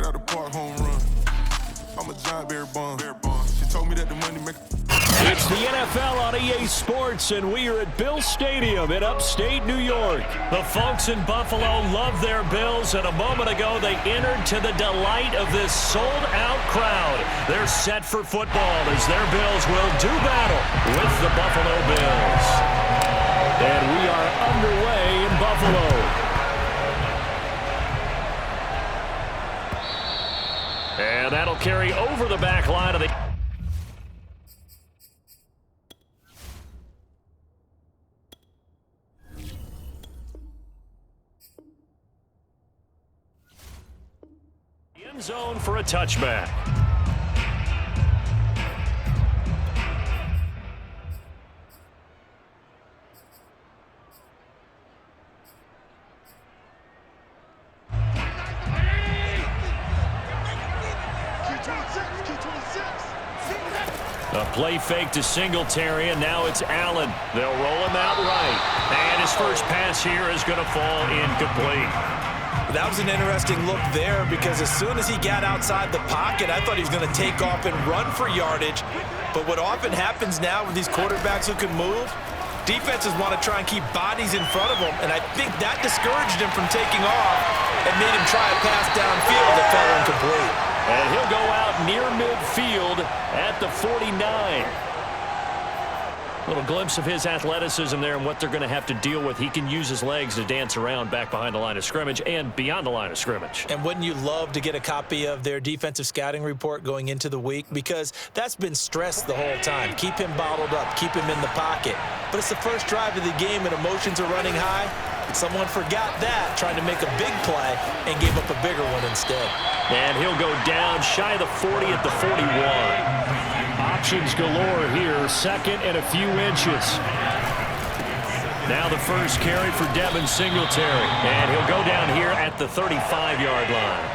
out the park, home run. I'm a giant bear bun. She told me that the money make. It's the NFL on EA Sports, and we are at Bill Stadium in upstate New York. The folks in Buffalo love their Bills, and a moment ago they entered to the delight of this sold-out crowd. They're set for football as their Bills will do battle with the Buffalo Bills. And we are underway in Buffalo. And that'll carry over the back line of the... end zone for a touchback. A play fake to Singletary, and now it's Allen. They'll roll him out right. And his first pass here is going to fall incomplete. That was an interesting look there because as soon as he got outside the pocket, I thought he was going to take off and run for yardage. But what often happens now with these quarterbacks who can move, defenses want to try and keep bodies in front of them, and I think that discouraged him from taking off and made him try a pass downfield that fell incomplete. And he'll go out near midfield at the 49. Little glimpse of his athleticism there and what they're going to have to deal with. He can use his legs to dance around back behind the line of scrimmage and beyond the line of scrimmage. And wouldn't you love to get a copy of their defensive scouting report going into the week? Because that's been stressed the whole time. Keep him bottled up. Keep him in the pocket. But it's the first drive of the game and emotions are running high. Someone forgot that, trying to make a big play, and gave up a bigger one instead. And he'll go down shy of the 40 at the 41. Options galore here, second and a few inches. Now the first carry for Devin Singletary. And he'll go down here at the 35-yard line.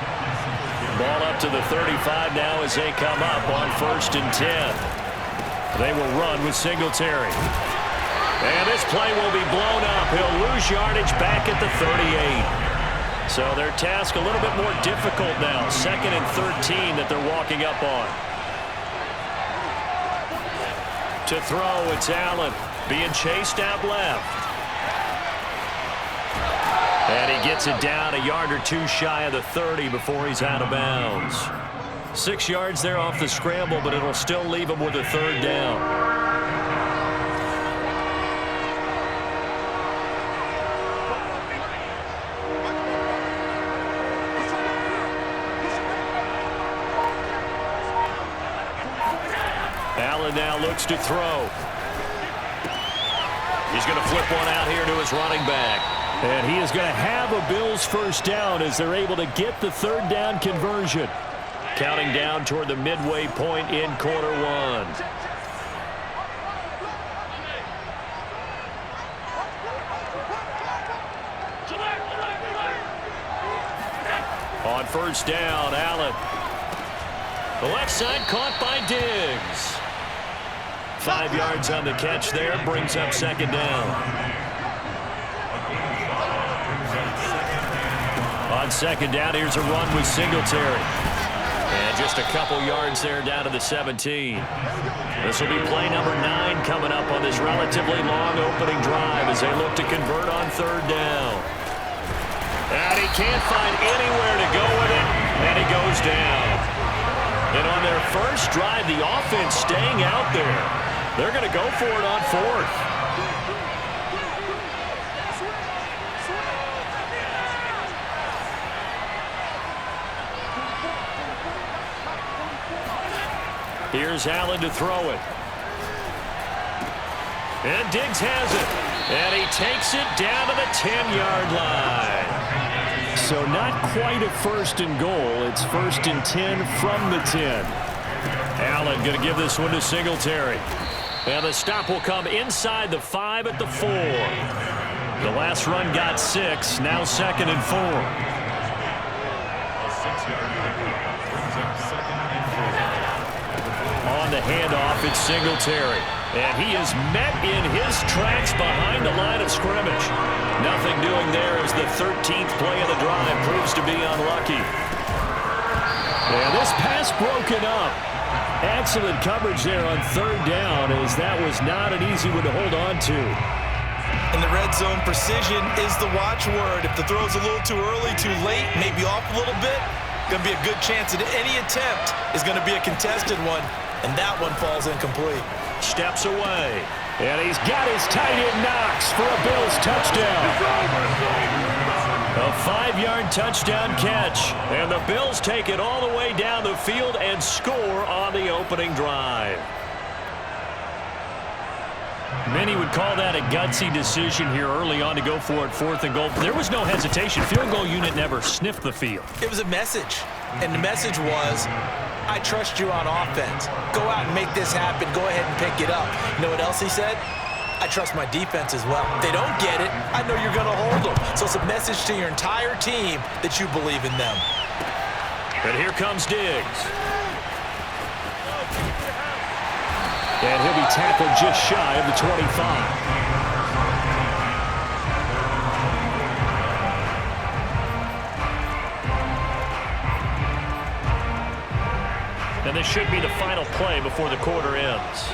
Ball up to the 35 now as they come up on 1st and 10. They will run with Singletary. And this play will be blown up. He'll lose yardage back at the 38. So their task a little bit more difficult now. 2nd and 13 that they're walking up on. To throw, it's Allen being chased out left. And he gets it down a yard or two shy of the 30 before he's out of bounds. 6 yards there off the scramble, but it'll still leave him with a 3rd down. Allen now looks to throw. He's going to flip one out here to his running back. And he is going to have a Bills first down as they're able to get the 3rd down conversion. Counting down toward the midway point in quarter one. On 1st down, Allen. The left side caught by Diggs. 5 yards on the catch there, brings up 2nd down. On 2nd down, here's a run with Singletary. And just a couple yards there down to the 17. This will be play number 9 coming up on this relatively long opening drive as they look to convert on 3rd down. And he can't find anywhere to go with it, and he goes down. And on their first drive, the offense staying out there. They're going to go for it on 4th. Here's Allen to throw it. And Diggs has it. And he takes it down to the 10-yard line. So not quite a 1st and goal. It's 1st and 10 from the 10. Allen going to give this one to Singletary. And the stop will come inside the 5 at the 4. The last run got 6. Now 2nd and 4. On the handoff, it's Singletary. And he is met in his tracks behind the line of scrimmage. Nothing doing there as the 13th play of the drive proves to be unlucky. And this pass broken up. Excellent coverage there on third down, as that was not an easy one to hold on to. In the red zone, precision is the watchword. If the throw's a little too early, too late, maybe off a little bit, going to be a good chance that any attempt is going to be a contested one, and that one falls incomplete. Steps away, and he's got his tight end Knox for a Bills touchdown. A 5-yard touchdown catch, and the Bills take it all the way down the field and score on the opening drive. Many would call that a gutsy decision here early on to go for it, 4th and goal. There was no hesitation. Field goal unit never sniffed the field. It was a message, and the message was, I trust you on offense. Go out and make this happen. Go ahead and pick it up. You know what else he said? I trust my defense as well. If they don't get it, I know you're going to hold them. So it's a message to your entire team that you believe in them. And here comes Diggs. And he'll be tackled just shy of the 25. And this should be the final play before the quarter ends.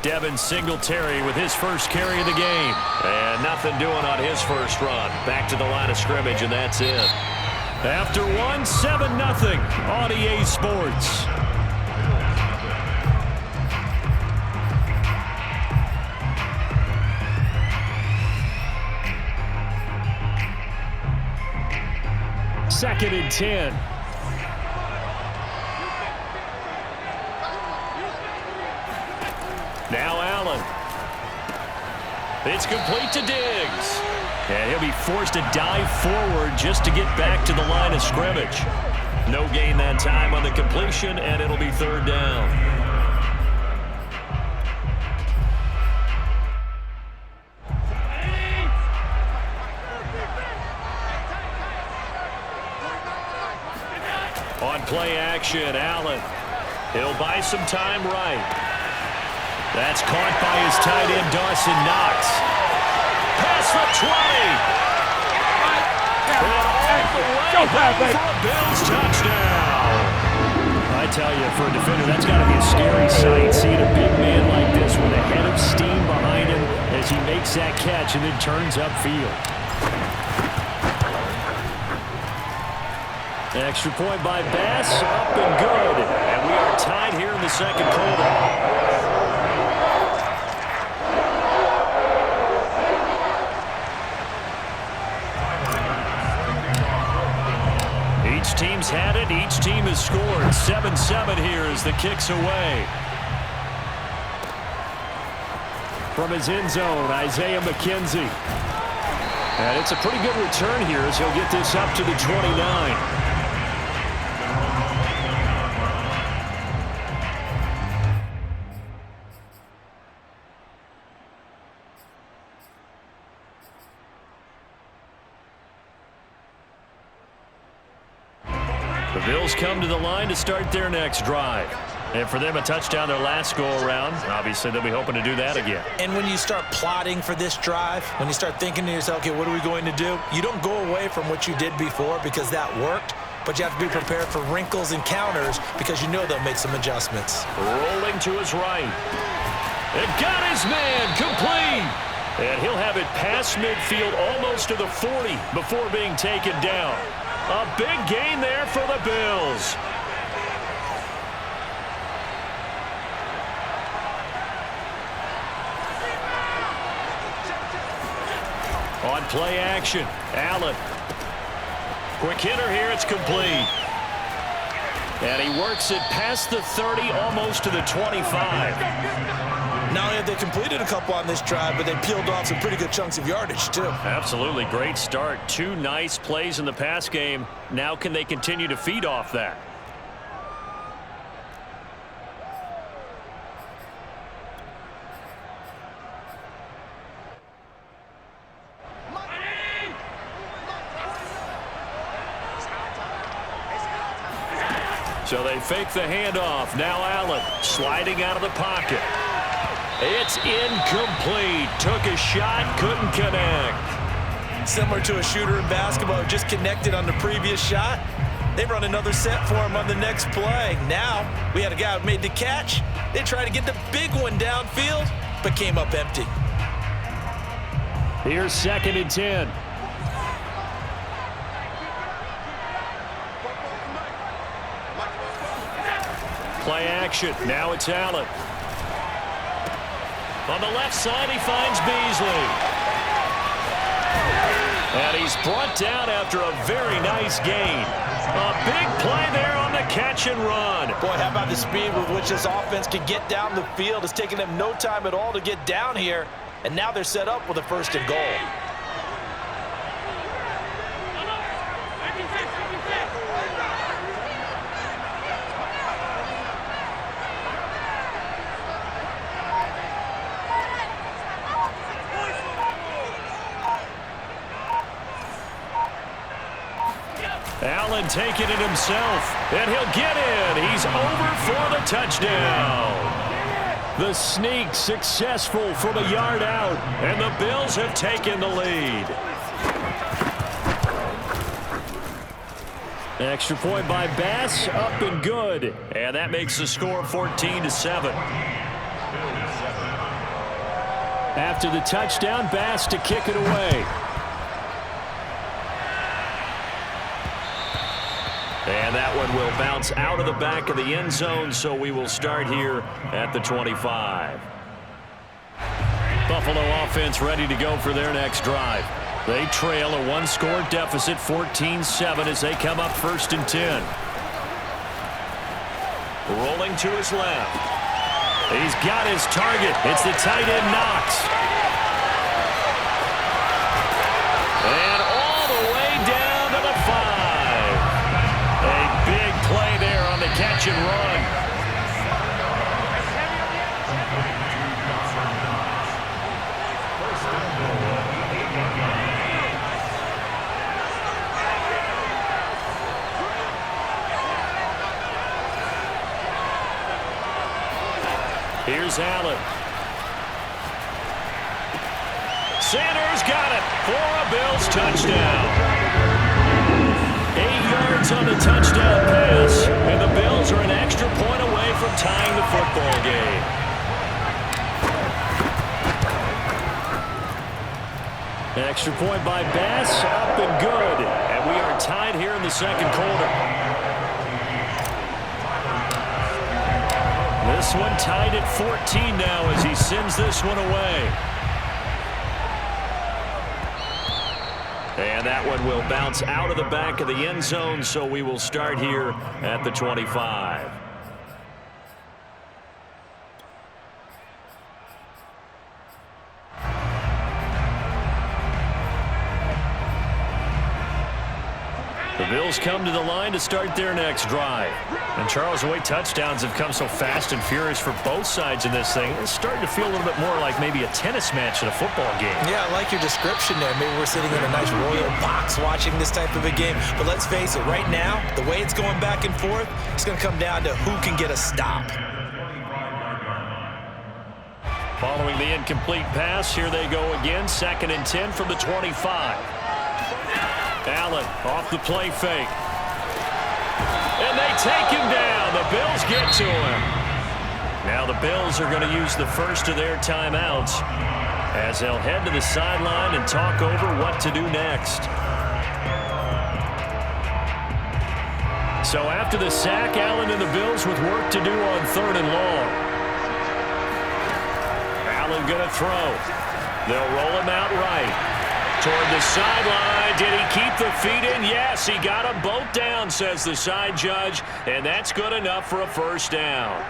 Devin Singletary with his first carry of the game. And nothing doing on his first run. Back to the line of scrimmage, and that's it. After 1, 7-0 on EA Sports. Second and 10. Now Allen. It's complete to Diggs. And he'll be forced to dive forward just to get back to the line of scrimmage. No gain that time on the completion, and it'll be third down. On play action, Allen. He'll buy some time right. That's caught by his tight end, Dawson Knox. Pass for 20. And all the way down for a Bills touchdown. I tell you, for a defender, that's got to be a scary sight, seeing a big man like this with a head of steam behind him as he makes that catch and then turns upfield. Extra point by Bass, up and good. And we are tied here in the second quarter. Each team's had it. Each team has scored. 7-7 here as the kick's away. From his end zone, Isaiah McKenzie. And it's a pretty good return here as he'll get this up to the 29. The Bills come to the line to start their next drive. And for them, a touchdown their last go-around. Obviously, they'll be hoping to do that again. And when you start plotting for this drive, when you start thinking to yourself, okay, what are we going to do? You don't go away from what you did before because that worked, but you have to be prepared for wrinkles and counters because you know they'll make some adjustments. Rolling to his right. And got his man complete. And he'll have it past midfield almost to the 40 before being taken down. A big gain there for the Bills. On play action, Allen. Quick hitter here, it's complete. And he works it past the 30, almost to the 25. Not only have they completed a couple on this drive, but they peeled off some pretty good chunks of yardage, too. Absolutely, great start. 2 nice plays in the pass game. Now can they continue to feed off that? So they fake the handoff. Now Allen sliding out of the pocket. It's incomplete. Took a shot, couldn't connect. Similar to a shooter in basketball who just connected on the previous shot. They run another set for him on the next play. Now we had a guy who made the catch. They tried to get the big one downfield, but came up empty. Here's 2nd and 10. Play action. Now it's Allen. On the left side, he finds Beasley. And he's brought down after a very nice gain. A big play there on the catch and run. Boy, how about the speed with which this offense can get down the field? It's taken them no time at all to get down here. And now they're set up with a 1st and goal. Allen taking it himself, and he'll get in. He's over for the touchdown. The sneak successful from a yard out, and the Bills have taken the lead. Extra point by Bass, up and good. And that makes the score 14-7. After the touchdown, Bass to kick it away. And that one will bounce out of the back of the end zone, so we will start here at the 25. Buffalo offense ready to go for their next drive. They trail a one-score deficit, 14-7, as they come up 1st and 10. Rolling to his left. He's got his target. It's the tight end Knox. And all the way down to the 5. A big play there on the catch and run. Here's Allen. Sanders got it for a Bills touchdown. 8 yards on the touchdown pass, and the Bills are an extra point away from tying the football game. Extra point by Bass, up and good. And we are tied here in the 2nd quarter. This one tied at 14 now as he sends this one away. And that one will bounce out of the back of the end zone, so we will start here at the 25. The Bills come to the line to start their next drive. And Charles, the way touchdowns have come so fast and furious for both sides in this thing, it's starting to feel a little bit more like maybe a tennis match in a football game. Yeah, I like your description there. Maybe we're sitting in a nice royal box watching this type of a game. But let's face it, right now, the way it's going back and forth, it's going to come down to who can get a stop. Following the incomplete pass, here they go again. 2nd and 10 from the 25. Allen off the play fake. And they take him down. The Bills get to him. Now the Bills are going to use the first of their timeouts as they'll head to the sideline and talk over what to do next. So after the sack, Allen and the Bills with work to do on 3rd and long. Allen going to throw. They'll roll him out right. Toward the sideline. Did he keep the feet in? Yes, he got them both down, says the side judge, and that's good enough for a 1st down.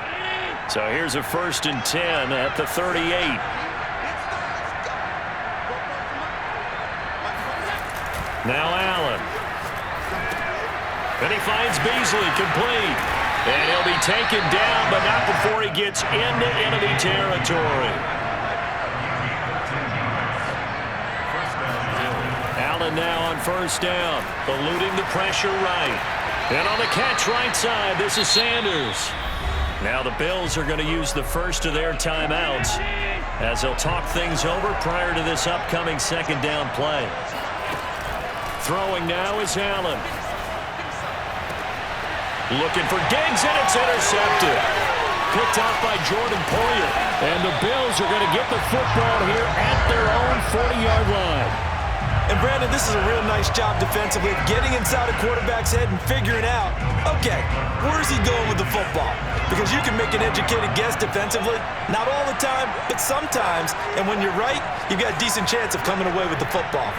So here's a 1st and 10 at the 38. Now Allen. And he finds Beasley complete. And he'll be taken down, but not before he gets into enemy territory. Allen now on 1st down, eluding the pressure right. And on the catch right side, this is Sanders. Now the Bills are going to use the first of their timeouts as they'll talk things over prior to this upcoming second down play. Throwing now is Allen. Looking for Diggs, and it's intercepted. Picked off by Jordan Poyer. And the Bills are going to get the football here at their own 40-yard line. And, Brandon, this is a real nice job defensively, getting inside a quarterback's head and figuring out, okay, where's he going with the football? Because you can make an educated guess defensively, not all the time, but sometimes. And when you're right, you've got a decent chance of coming away with the football.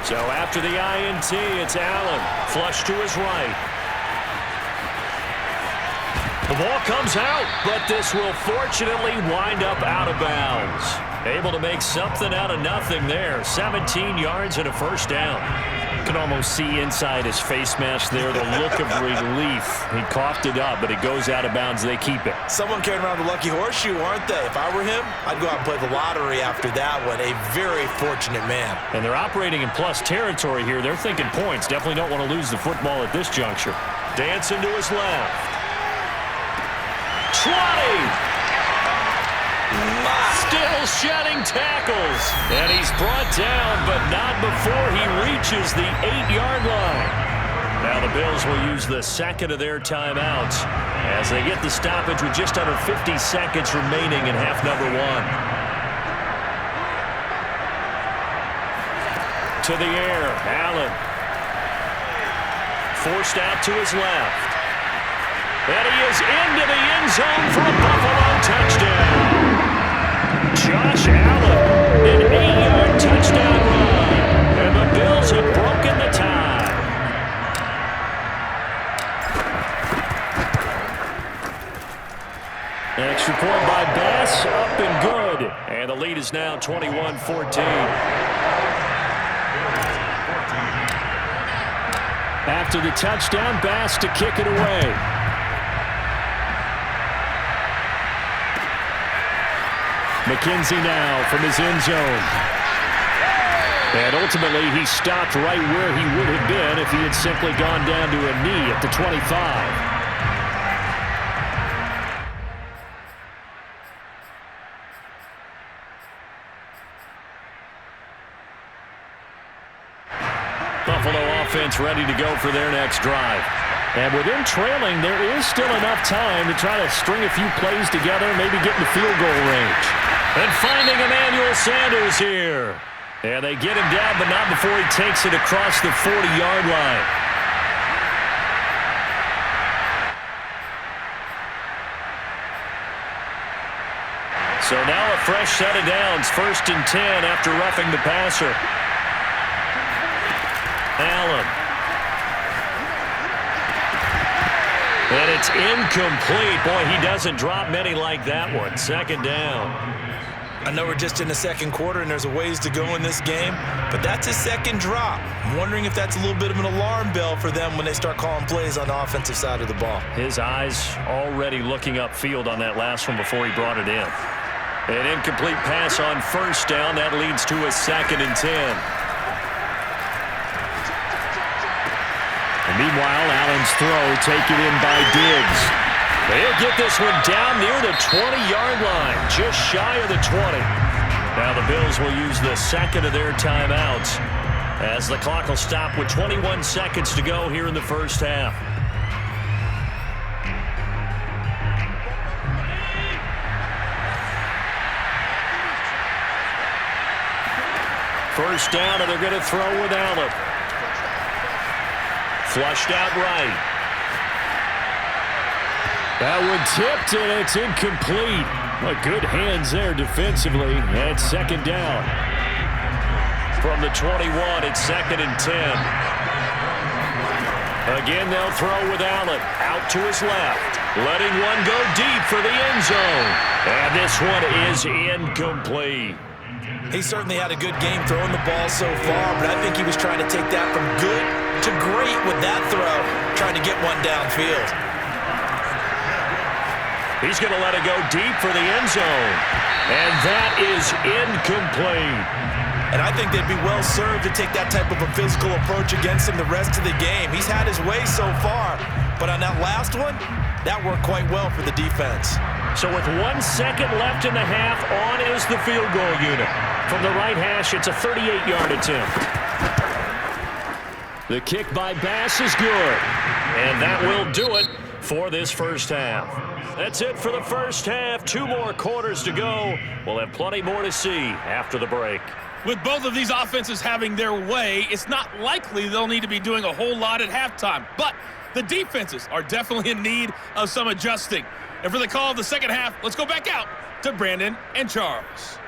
So after the INT, it's Allen. Flush to his right. The ball comes out, but this will fortunately wind up out of bounds. Able to make something out of nothing there. 17 yards and a first down. You can almost see inside his face mask there the look of relief. He coughed it up, but it goes out of bounds. They keep it. Someone carrying around the lucky horseshoe, aren't they? If I were him, I'd go out and play the lottery after that one. A very fortunate man. And they're operating in plus territory here. They're thinking points. Definitely don't want to lose the football at this juncture. Dancing to his left. 20! Still shedding tackles. And he's brought down, but not before he reaches the 8-yard line. Now the Bills will use the second of their timeouts as they get the stoppage with just under 50 seconds remaining in half number one. To the air, Allen. Forced out to his left. And he is into the end zone for a Buffalo touchdown. Josh Allen, an 8-yard touchdown run. And the Bills have broken the tie. Extra point by Bass, up and good. And the lead is now 21-14. After the touchdown, Bass to kick it away. McKenzie now from his end zone. And ultimately, he stopped right where he would have been if he had simply gone down to a knee at the 25. Buffalo offense ready to go for their next drive. And with them trailing, there is still enough time to try to string a few plays together, maybe get in the field goal range. And finding Emmanuel Sanders here. And they get him down, but not before he takes it across the 40-yard line. So now a fresh set of downs. 1st and 10 after roughing the passer. Allen. And it's incomplete. Boy, he doesn't drop many like that one. 2nd down. I know we're just in the second quarter and there's a ways to go in this game, but that's his second drop. I'm wondering if that's a little bit of an alarm bell for them when they start calling plays on the offensive side of the ball. His eyes already looking upfield on that last one before he brought it in. An incomplete pass on 1st down. That leads to a 2nd and 10. And meanwhile, Allen's throw taken in by Diggs. They'll get this one down near the 20-yard line, just shy of the 20. Now the Bills will use the second of their timeouts as the clock will stop with 21 seconds to go here in the first half. First down, and they're going to throw with Allen. Flushed out right. That one tipped, and it's incomplete. Well, good hands there defensively. And 2nd down. From the 21, it's 2nd and 10. Again, they'll throw with Allen. Out to his left. Letting one go deep for the end zone. And this one is incomplete. He certainly had a good game throwing the ball so far, but I think he was trying to take that from good to great with that throw, trying to get one downfield. He's going to let it go deep for the end zone. And that is incomplete. And I think they'd be well served to take that type of a physical approach against him the rest of the game. He's had his way so far, but on that last one, that worked quite well for the defense. So with 1 second left in the half, on is the field goal unit. From the right hash, it's a 38-yard attempt. The kick by Bass is good. And that will do it for this first half. That's it for the first half. 2 more quarters to go. We'll have plenty more to see after the break. With both of these offenses having their way, it's not likely they'll need to be doing a whole lot at halftime. But the defenses are definitely in need of some adjusting. And for the call of the second half, let's go back out to Brandon and Charles.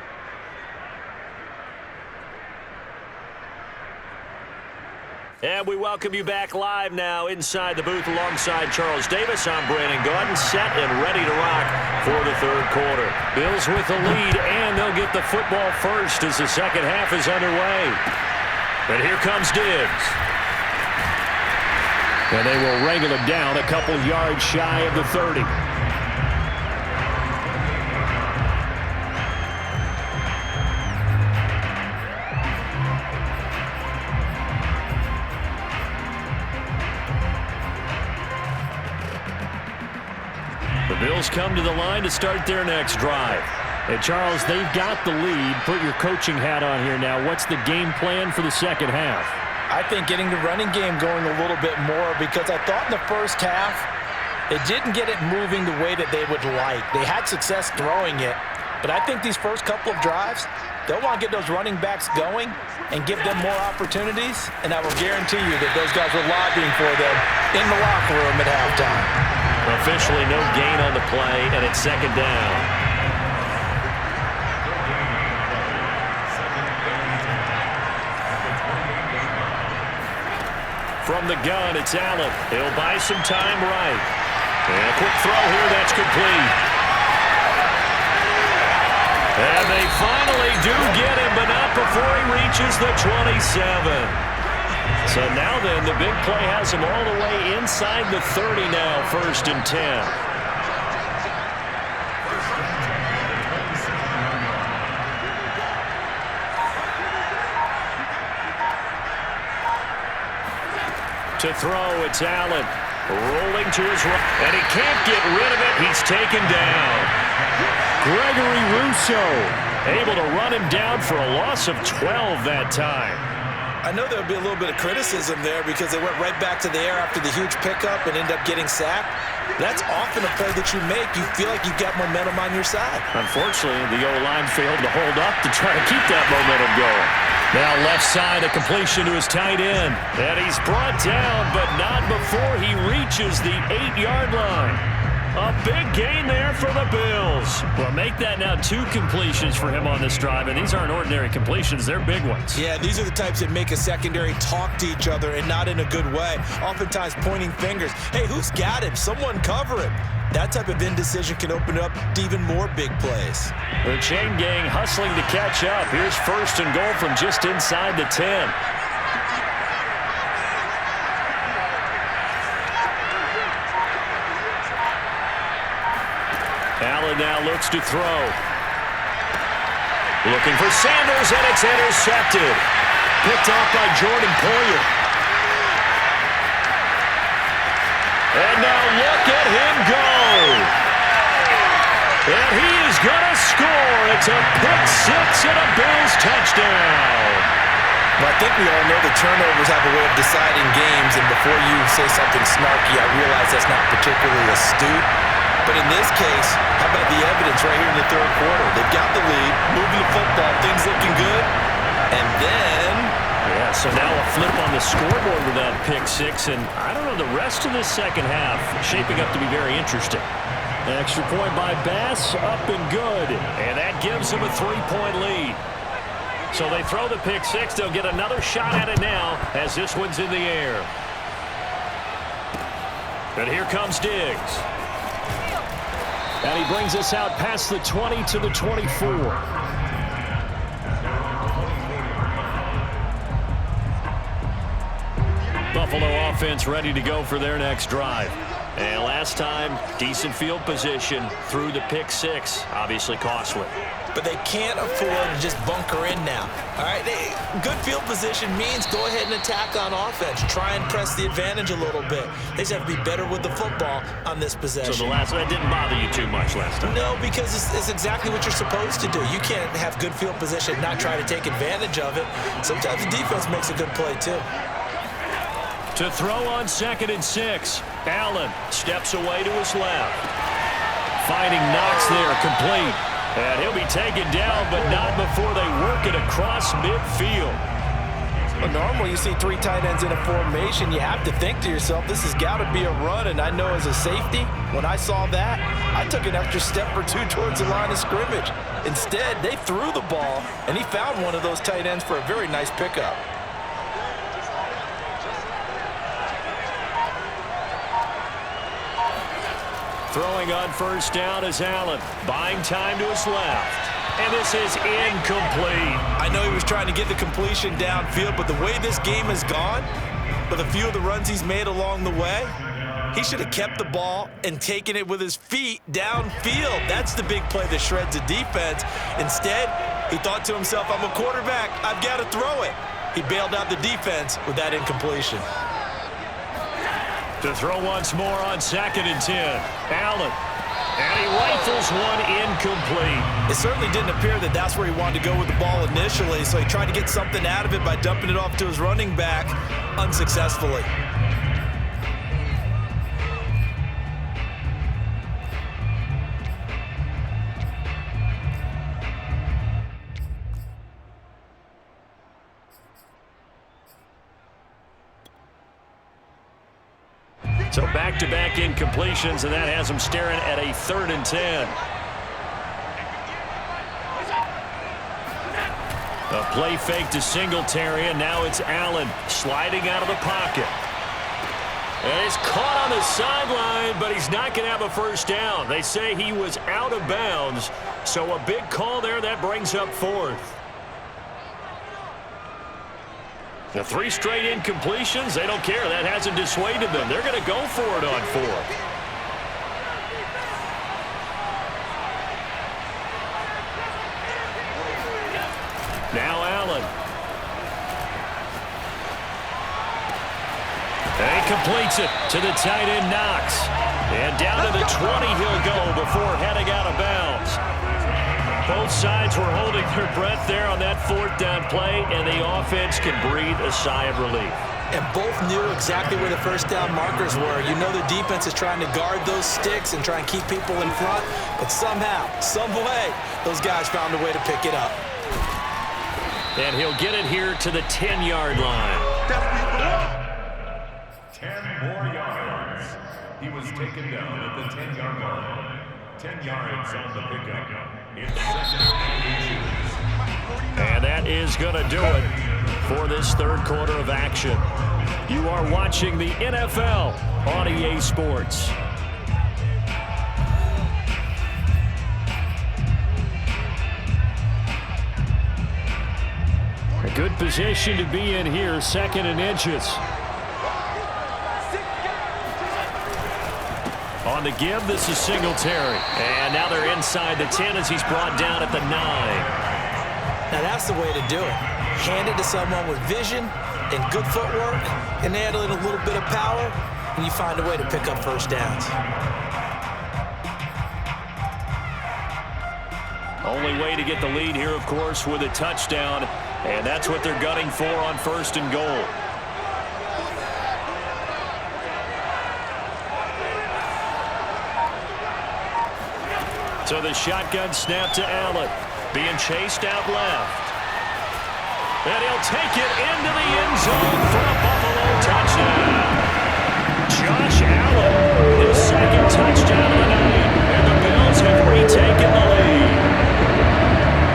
And we welcome you back live now inside the booth alongside Charles Davis. I'm Brandon Gaudin, set and ready to rock for the third quarter. Bills with the lead, and they'll get the football first as the second half is underway. But here comes Diggs. And they will wrangle it down a couple yards shy of the 30. Bills come to the line to start their next drive. And Charles, they've got the lead. Put your coaching hat on here now. What's the game plan for the second half? I think getting the running game going a little bit more, because I thought in the first half it didn't get it moving the way that they would like. They had success throwing it, but I think these first couple of drives, they'll want to get those running backs going and give them more opportunities, and I will guarantee you that those guys were lobbying for them in the locker room at halftime. Officially no gain on the play, and it's second down. From the gun, it's Allen. He'll buy some time right. And a quick throw here, that's complete. And they finally do get him, but not before he reaches the 27. So now then, the big play has him all the way inside the 30 now, 1st and 10. To throw, it's Allen. Rolling to his right, and he can't get rid of it. He's taken down. Gregory Rousseau able to run him down for a loss of 12 that time. I know there'll be a little bit of criticism there because they went right back to the air after the huge pickup and end up getting sacked. That's often a play that you make. You feel like you've got momentum on your side. Unfortunately, the O-line failed to hold up to try to keep that momentum going. Now left side, a completion to his tight end. And he's brought down, but not before he reaches the 8-yard line. A big gain there for the Bills. Well, make that now 2 completions for him on this drive, and these aren't ordinary completions. They're big ones. Yeah, these are the types that make a secondary talk to each other, and not in a good way. Oftentimes pointing fingers. Hey, who's got him? Someone cover him. That type of indecision can open up to even more big plays. The chain gang hustling to catch up. Here's 1st and goal from just inside the 10. Allen now looks to throw. Looking for Sanders, and it's intercepted. Picked off by Jordan Poyer. And now look at him go. And he is going to score. It's a pick 6 and a Bills touchdown. Well, I think we all know the turnovers have a way of deciding games, and before you say something snarky, I realize that's not particularly astute. But in this case, how about the evidence right here in the third quarter? They've got the lead, moving the football, things looking good, and then... Yeah, so now a flip on the scoreboard with that pick 6, and I don't know, the rest of the second half shaping up to be very interesting. Extra point by Bass, up and good, and that gives them a 3-point lead. So they throw the pick 6, they'll get another shot at it now as this one's in the air. And here comes Diggs. And he brings us out past the 20 to the 24. Buffalo offense ready to go for their next drive. And last time, decent field position through the pick six. Obviously costly. But they can't afford to just bunker in now. All right, good field position means go ahead and attack on offense. Try and press the advantage a little bit. They just have to be better with the football on this possession. So that didn't bother you too much last time? No, because it's exactly what you're supposed to do. You can't have good field position and not try to take advantage of it. Sometimes the defense makes a good play, too. To throw on 2nd and 6. Allen steps away to his left. Finding Knox there, complete. And he'll be taken down, but not before they work it across midfield. Well, normally you see 3 tight ends in a formation. You have to think to yourself, this has got to be a run. And I know as a safety, when I saw that, I took an extra step or 2 towards the line of scrimmage. Instead, they threw the ball, and he found one of those tight ends for a very nice pickup. Throwing on 1st down is Allen. Buying time to his left. And this is incomplete. I know he was trying to get the completion downfield, but the way this game has gone, with a few of the runs he's made along the way, he should have kept the ball and taken it with his feet downfield. That's the big play that shreds the defense. Instead, he thought to himself, I'm a quarterback. I've got to throw it. He bailed out the defense with that incompletion. To throw once more on 2nd and 10. Allen. And he rifles one incomplete. It certainly didn't appear that that's where he wanted to go with the ball initially, so he tried to get something out of it by dumping it off to his running back unsuccessfully. So back-to-back incompletions, and that has him staring at a 3rd and 10. A play fake to Singletary, and now it's Allen sliding out of the pocket. And he's caught on the sideline, but he's not going to have a 1st down. They say he was out of bounds, so a big call there that brings up 4th. The 3 straight incompletions, they don't care. That hasn't dissuaded them. They're going to go for it on 4th. Now Allen. And he completes it to the tight end Knox. And down to the 20 he'll go before heading out of bounds. Both sides were holding their breath there on that 4th down play, and the offense can breathe a sigh of relief. And both knew exactly where the 1st down markers were. You know the defense is trying to guard those sticks and try and keep people in front, but somehow, some way, those guys found a way to pick it up. And he'll get it here to the 10-yard line. 10 more yards. He was taken down at the 10-yard line. 10 yards on the pickup. And that is going to do it for this 3rd quarter of action. You are watching the NFL on EA Sports. A good position to be in here, 2nd and inches. On the give, this is Singletary. And now they're inside the 10 as he's brought down at the 9. Now that's the way to do it. Hand it to someone with vision and good footwork, and add in a little bit of power, and you find a way to pick up 1st downs. Only way to get the lead here, of course, with a touchdown. And that's what they're gunning for on 1st and goal. So the shotgun snap to Allen. Being chased out left. And he'll take it into the end zone for a Buffalo touchdown. Josh Allen, his 2nd touchdown of the night. And the Bills have retaken the lead.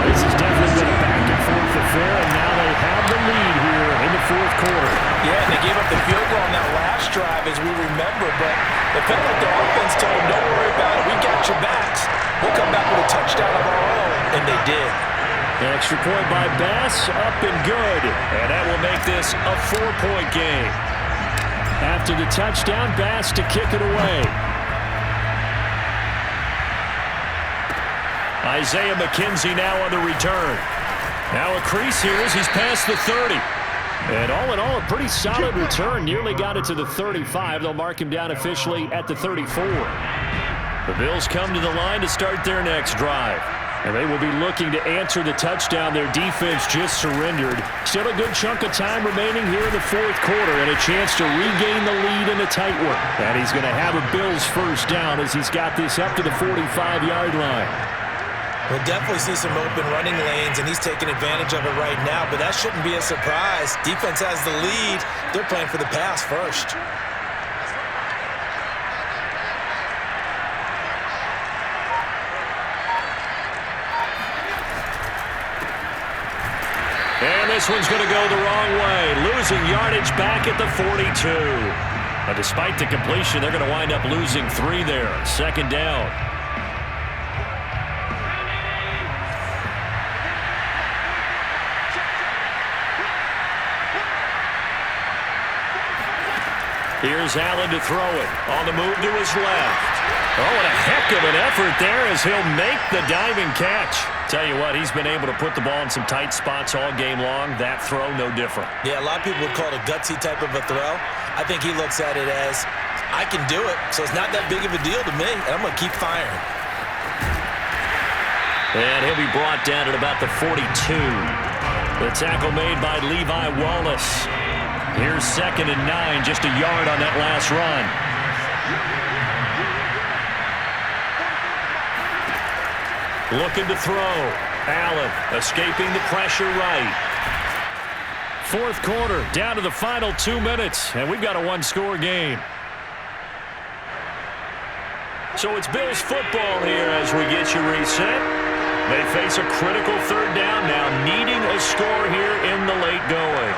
This has definitely been a back-and-forth affair, and now they have the lead here in the 4th quarter. Yeah, and they gave up the field goal on that last drive, as we remember, but it felt like the offense told them, don't worry about it, we got your backs. We'll come back with a touchdown of our own, and they did. An extra point by Bass, up and good. And that will make this a 4-point game. After the touchdown, Bass to kick it away. Isaiah McKenzie now on the return. Now a crease here as he's past the 30. And all in all, a pretty solid return. Nearly got it to the 35. They'll mark him down officially at the 34. The Bills come to the line to start their next drive. And they will be looking to answer the touchdown their defense just surrendered. Still a good chunk of time remaining here in the fourth quarter and a chance to regain the lead in a tight one. And he's going to have a Bills first down as he's got this up to the 45-yard line. We'll definitely see some open running lanes, and he's taking advantage of it right now, but that shouldn't be a surprise. Defense has the lead. They're playing for the pass first. And this one's going to go the wrong way, losing yardage back at the 42. But despite the completion, they're going to wind up losing 3 there. Second down. Here's Allen to throw it. On the move to his left. Oh, and a heck of an effort there as he'll make the diving catch. Tell you what, he's been able to put the ball in some tight spots all game long. That throw, no different. Yeah, a lot of people would call it a gutsy type of a throw. I think he looks at it as, I can do it, so it's not that big of a deal to me, and I'm going to keep firing. And he'll be brought down at about the 42. The tackle made by Levi Wallace. Here's 2nd and 9, just a yard on that last run. Looking to throw. Allen escaping the pressure right. Fourth quarter, down to the final 2 minutes, and we've got a one-score game. So it's Bills football here as we get you reset. They face a critical third down now, needing a score here in the late going.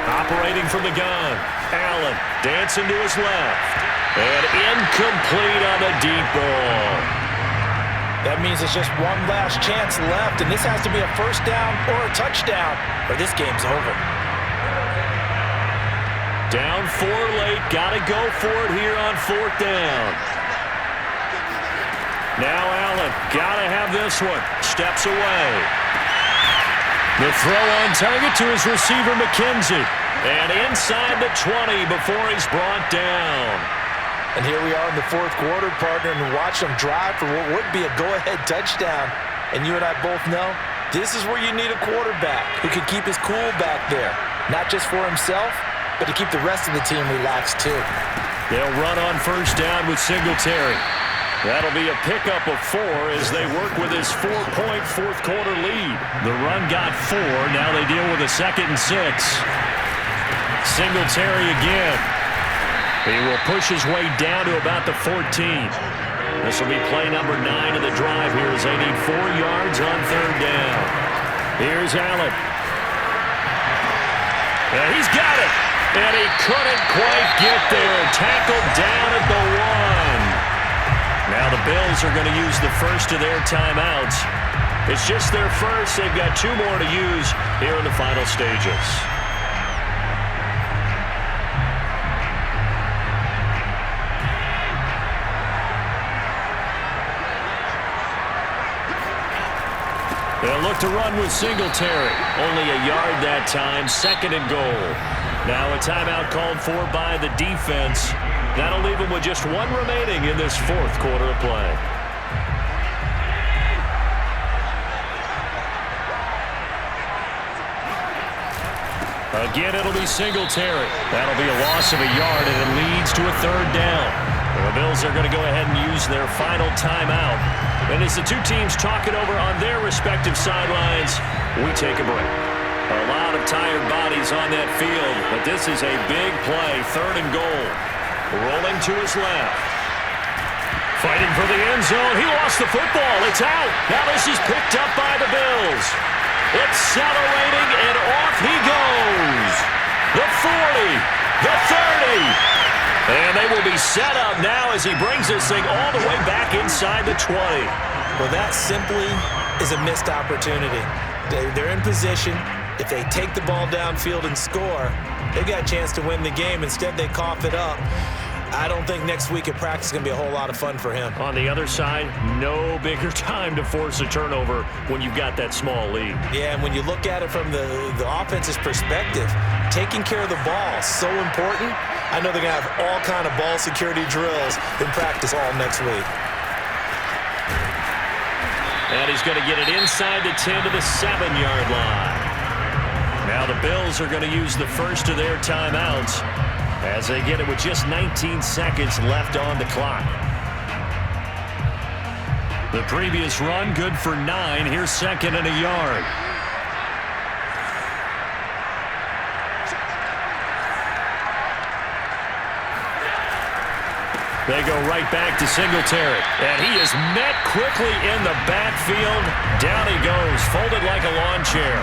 Operating from the gun. Allen dancing to his left. And incomplete on the deep ball. That means it's just one last chance left, and this has to be a first down or a touchdown, or this game's over. Down 4 late. Got to go for it here on 4th down. Now Allen. Got to have this one. Steps away. The throw on target to his receiver, McKenzie. And inside the 20 before he's brought down. And here we are in the fourth quarter, partner, and watch them drive for what would be a go-ahead touchdown. And you and I both know this is where you need a quarterback who can keep his cool back there. Not just for himself, but to keep the rest of the team relaxed too. They'll run on first down with Singletary. That'll be a pickup of 4 as they work with his 4-point fourth quarter lead. The run got 4. Now they deal with a 2nd and 6. Singletary again. He will push his way down to about the 14. This will be play number 9 of the drive here as they need 4 yards on third down. Here's Allen. And he's got it. And he couldn't quite get there. Tackled down at the 1. Now the Bills are going to use the first of their timeouts. It's just their first. They've got 2 more to use here in the final stages. They'll look to run with Singletary. Only a yard that time, 2nd and goal. Now a timeout called for by the defense. That'll leave them with just 1 remaining in this fourth quarter of play. Again, it'll be Singletary. That'll be a loss of a yard, and it leads to a 3rd down. The Bills are going to go ahead and use their final timeout. And as the 2 teams talk it over on their respective sidelines, we take a break. A lot of tired bodies on that field, but this is a big play, 3rd and goal. Rolling to his left. Fighting for the end zone. He lost the football. It's out. Now this is picked up by the Bills. Accelerating, and off he goes. The 40, the 30. And they will be set up now as he brings this thing all the way back inside the 20. Well, that simply is a missed opportunity. They're in position. If they take the ball downfield and score, they've got a chance to win the game. Instead, they cough it up. I don't think next week at practice is going to be a whole lot of fun for him. On the other side, no bigger time to force a turnover when you've got that small lead. Yeah, and when you look at it from the offense's perspective, taking care of the ball is so important. I know they're going to have all kind of ball security drills in practice all next week. And he's going to get it inside the 10 to the 7-yard line. Now the Bills are going to use the first of their timeouts as they get it with just 19 seconds left on the clock. The previous run, good for 9. Here's 2nd and a yard. They go right back to Singletary. And he is met quickly in the backfield. Down he goes, folded like a lawn chair.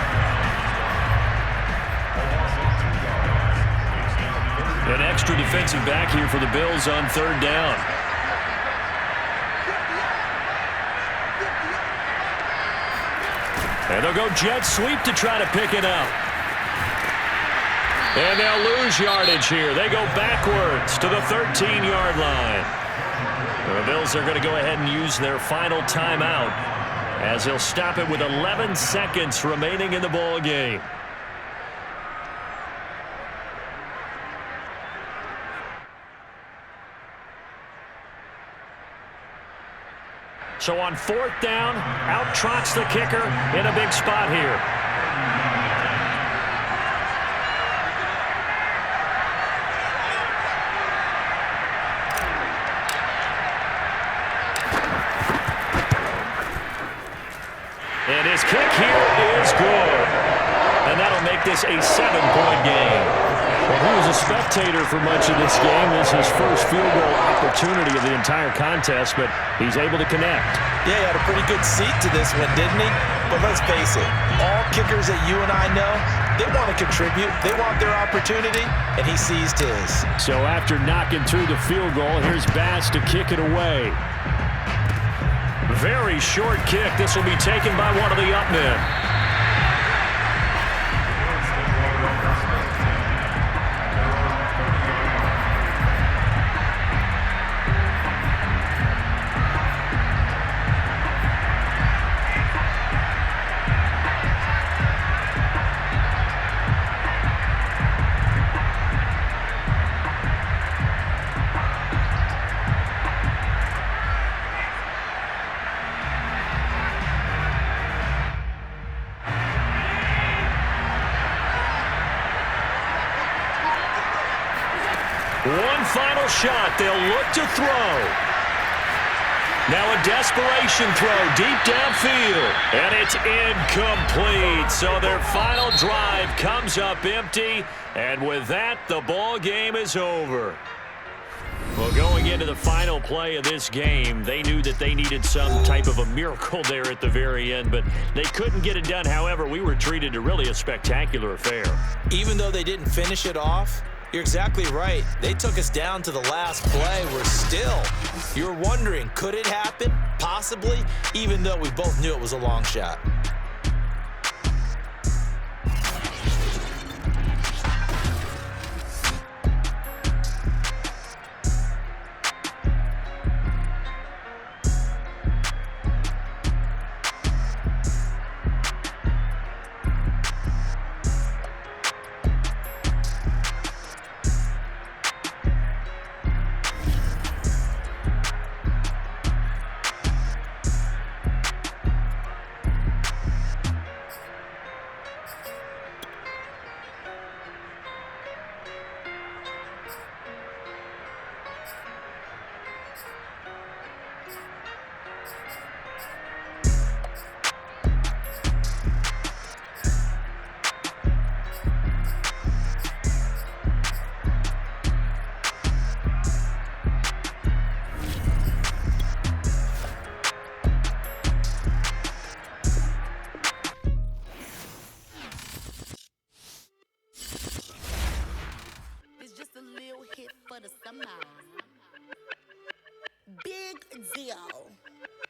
An extra defensive back here for the Bills on 3rd down. And they'll go jet sweep to try to pick it up. And they'll lose yardage here. They go backwards to the 13-yard line. The Bills are going to go ahead and use their final timeout as they'll stop it with 11 seconds remaining in the ball game. So on 4th down, out trots the kicker in a big spot here. And his kick here is good. And that'll make this a 7-point game. Well, he was a spectator for much of this game. This is his first field goal opportunity of the entire contest, but he's able to connect. Yeah, he had a pretty good seat to this one, didn't he? But let's face it, all kickers that you and I know, they want to contribute. They want their opportunity, and he seized his. So after knocking through the field goal, here's Bass to kick it away. Very short kick. This will be taken by one of the up men. One final shot. They'll look to throw. Now a desperation throw deep downfield. And it's incomplete. So their final drive comes up empty. And with that, the ball game is over. Well, going into the final play of this game, they knew that they needed some type of a miracle there at the very end, but they couldn't get it done. However, we were treated to really a spectacular affair. Even though they didn't finish it off, you're exactly right. They took us down to the last play. We're still, you're wondering, could it happen? Possibly, even though we both knew it was a long shot.